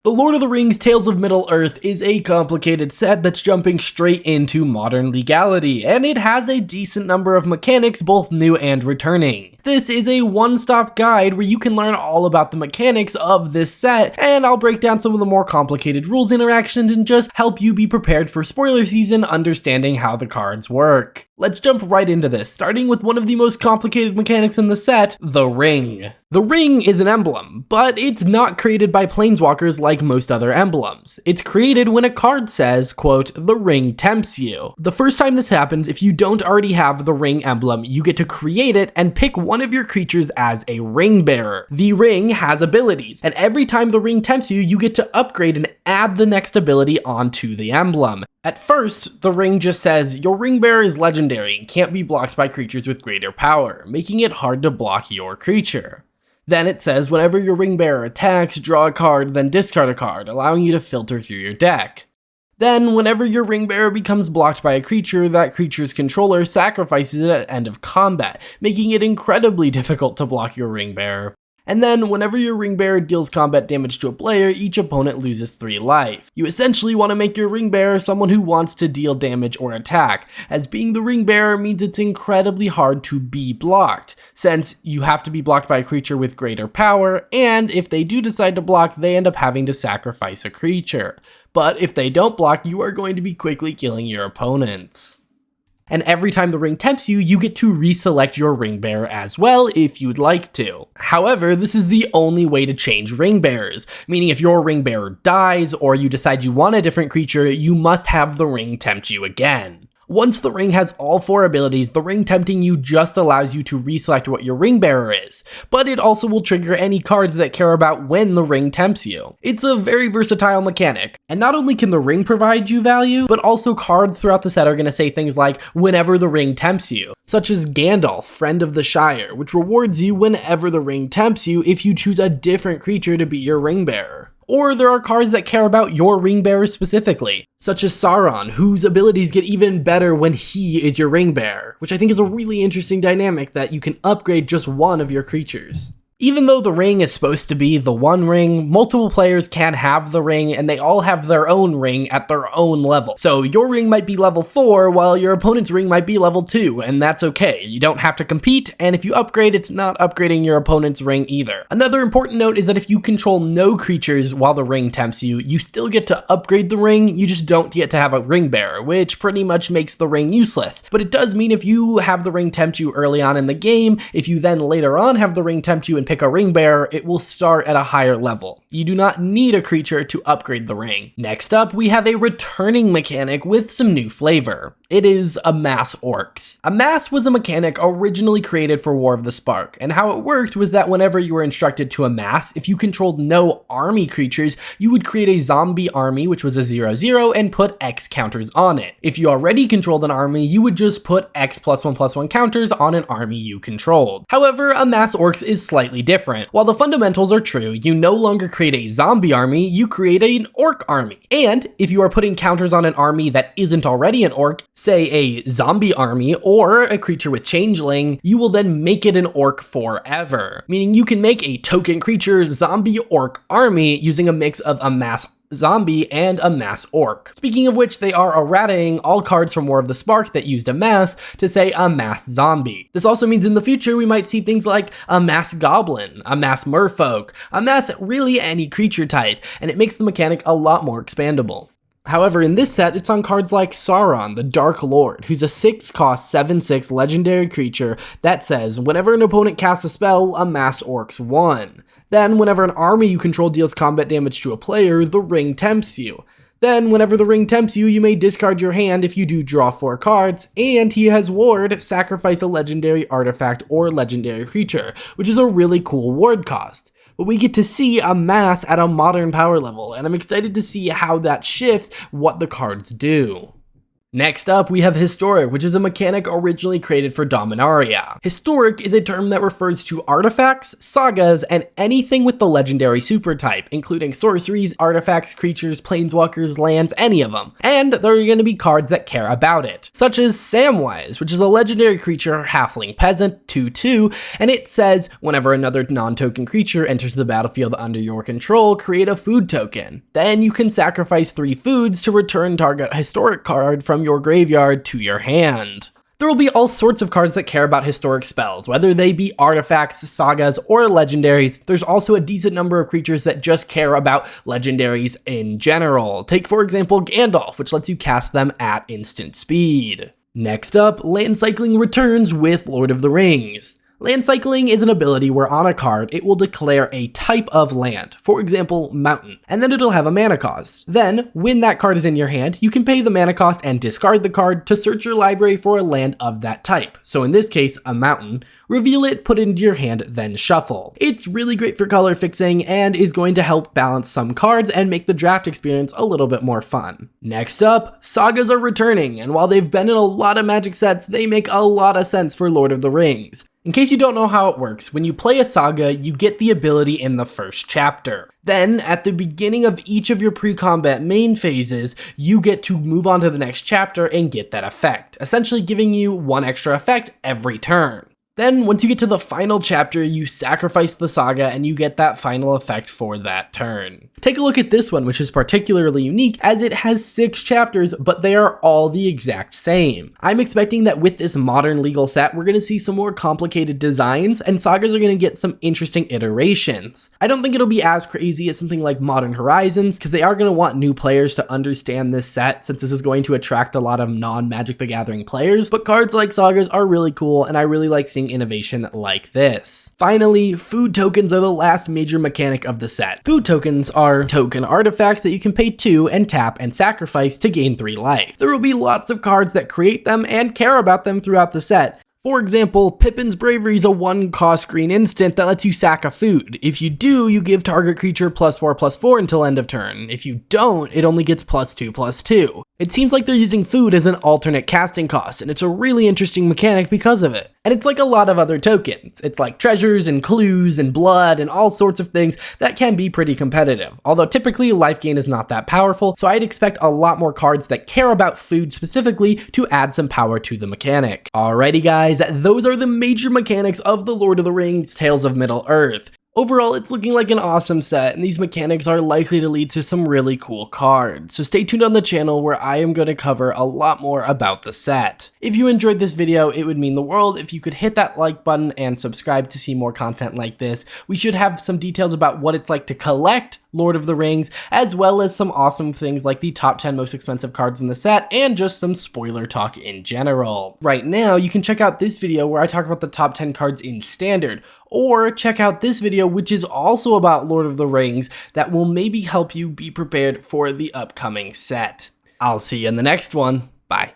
The Lord of the Rings Tales of Middle-earth is a complicated set that's jumping straight into modern legality, and it has a decent number of mechanics, both new and returning. This is a one-stop guide where you can learn all about the mechanics of this set, and I'll break down some of the more complicated rules interactions and just help you be prepared for spoiler season, understanding how the cards work. Let's jump right into this, starting with one of the most complicated mechanics in the set, the ring. The ring is an emblem, but it's not created by planeswalkers like most other emblems. It's created when a card says, quote, "the ring tempts you." The first time this happens, if you don't already have the ring emblem, you get to create it and pick one of your creatures as a ring bearer. The ring has abilities, and every time the ring tempts you, you get to upgrade and add the next ability onto the emblem. At first, the ring just says, your ring bearer is legendary and can't be blocked by creatures with greater power, making it hard to block your creature. Then it says whenever your ring bearer attacks, draw a card, then discard a card, allowing you to filter through your deck. Then, whenever your ring bearer becomes blocked by a creature, that creature's controller sacrifices it at end of combat, making it incredibly difficult to block your ring bearer. And then, whenever your ring bearer deals combat damage to a player, each opponent loses 3 life. You essentially want to make your ring bearer someone who wants to deal damage or attack, as being the ring bearer means it's incredibly hard to be blocked, since you have to be blocked by a creature with greater power, and if they do decide to block, they end up having to sacrifice a creature. But if they don't block, you are going to be quickly killing your opponents. And every time the ring tempts you, you get to reselect your ring bearer as well if you'd like to. However, this is the only way to change ring bearers, meaning if your ring bearer dies or you decide you want a different creature, you must have the ring tempt you again. Once the ring has all 4 abilities, the ring tempting you just allows you to reselect what your ring bearer is, but it also will trigger any cards that care about when the ring tempts you. It's a very versatile mechanic, and not only can the ring provide you value, but also cards throughout the set are going to say things like, whenever the ring tempts you, such as Gandalf, Friend of the Shire, which rewards you whenever the ring tempts you if you choose a different creature to be your ring bearer. Or there are cards that care about your ring bearer specifically, such as Sauron, whose abilities get even better when he is your ring bearer, which I think is a really interesting dynamic that you can upgrade just one of your creatures. Even though the ring is supposed to be the one ring, multiple players can have the ring and they all have their own ring at their own level. So your ring might be level 4 while your opponent's ring might be level 2, and that's okay. You don't have to compete, and if you upgrade, it's not upgrading your opponent's ring either. Another important note is that if you control no creatures while the ring tempts you, you still get to upgrade the ring, you just don't get to have a ring bearer, which pretty much makes the ring useless. But it does mean if you have the ring tempt you early on in the game, if you then later on have the ring tempt you and pick a ring bearer, it will start at a higher level. You do not need a creature to upgrade the ring. Next up, we have a returning mechanic with some new flavor. It is Amass Orcs. Amass was a mechanic originally created for War of the Spark, and how it worked was that whenever you were instructed to amass, if you controlled no army creatures, you would create a zombie army, which was a 0/0, and put X counters on it. If you already controlled an army, you would just put X +1/+1 counters on an army you controlled. However, Amass Orcs is slightly different. While the fundamentals are true, you no longer create a zombie army, you create an orc army. And if you are putting counters on an army that isn't already an orc, say a zombie army or a creature with changeling, you will then make it an orc forever. Meaning you can make a token creature zombie orc army using a mix of Amass Zombie and Amass Orc. Speaking of which, they are errating all cards from War of the Spark that used Amass to say Amass Zombie. This also means in the future we might see things like Amass Goblin, Amass Merfolk, Amass really any creature type, and it makes the mechanic a lot more expandable. However, in this set, it's on cards like Sauron, the Dark Lord, who's a 6-cost 7/6 legendary creature that says, whenever an opponent casts a spell, Amass Orcs 1. Then, whenever an army you control deals combat damage to a player, the ring tempts you. Then, whenever the ring tempts you, you may discard your hand if you do draw 4 cards, and he has ward, sacrifice a legendary artifact or legendary creature, which is a really cool ward cost. But we get to see Amass at a modern power level, and I'm excited to see how that shifts what the cards do. Next up, we have Historic, which is a mechanic originally created for Dominaria. Historic is a term that refers to artifacts, sagas, and anything with the legendary super type, including sorceries, artifacts, creatures, planeswalkers, lands, any of them. And there are going to be cards that care about it, such as Samwise, which is a legendary creature, halfling peasant, 2/2, and it says, whenever another non-token creature enters the battlefield under your control, create a food token. Then you can sacrifice 3 foods to return target historic card from your graveyard to your hand. There will be all sorts of cards that care about historic spells, whether they be artifacts, sagas, or legendaries. There's also a decent number of creatures that just care about legendaries in general. Take, for example, Gandalf, which lets you cast them at instant speed. Next up, Landcycling returns with Lord of the Rings. Landcycling is an ability where on a card, it will declare a type of land, for example, mountain, and then it'll have a mana cost. Then, when that card is in your hand, you can pay the mana cost and discard the card to search your library for a land of that type. So in this case, a mountain, reveal it, put it into your hand, then shuffle. It's really great for color fixing and is going to help balance some cards and make the draft experience a little bit more fun. Next up, Sagas are returning, and while they've been in a lot of Magic sets, they make a lot of sense for Lord of the Rings. In case you don't know how it works, when you play a saga, you get the ability in the first chapter. Then, at the beginning of each of your pre-combat main phases, you get to move on to the next chapter and get that effect, essentially giving you 1 extra effect every turn. Then, once you get to the final chapter, you sacrifice the saga and you get that final effect for that turn. Take a look at this one, which is particularly unique as it has 6 chapters, but they are all the exact same. I'm expecting that with this modern legal set, we're going to see some more complicated designs and sagas are going to get some interesting iterations. I don't think it'll be as crazy as something like Modern Horizons, because they are going to want new players to understand this set since this is going to attract a lot of non-Magic the Gathering players, but cards like sagas are really cool and I really like seeing innovation like this. Finally, food tokens are the last major mechanic of the set. Food tokens are token artifacts that you can pay 2 and tap and sacrifice to gain 3 life. There will be lots of cards that create them and care about them throughout the set. For example, Pippin's Bravery is a 1-cost green instant that lets you sack a food. If you do, you give target creature +4/+4 until end of turn. If you don't, it only gets +2/+2. It seems like they're using food as an alternate casting cost, and it's a really interesting mechanic because of it. And it's like a lot of other tokens. It's like treasures and clues and blood and all sorts of things that can be pretty competitive. Although typically life gain is not that powerful, so I'd expect a lot more cards that care about food specifically to add some power to the mechanic. Alrighty guys, those are the major mechanics of the Lord of the Rings Tales of Middle-earth. Overall, it's looking like an awesome set, and these mechanics are likely to lead to some really cool cards, so stay tuned on the channel where I am going to cover a lot more about the set. If you enjoyed this video, it would mean the world if you could hit that like button and subscribe to see more content like this. We should have some details about what it's like to collect Lord of the Rings, as well as some awesome things like the top 10 most expensive cards in the set, and just some spoiler talk in general. Right now, you can check out this video where I talk about the top 10 cards in Standard, or check out this video which is also about Lord of the Rings that will maybe help you be prepared for the upcoming set. I'll see you in the next one. Bye.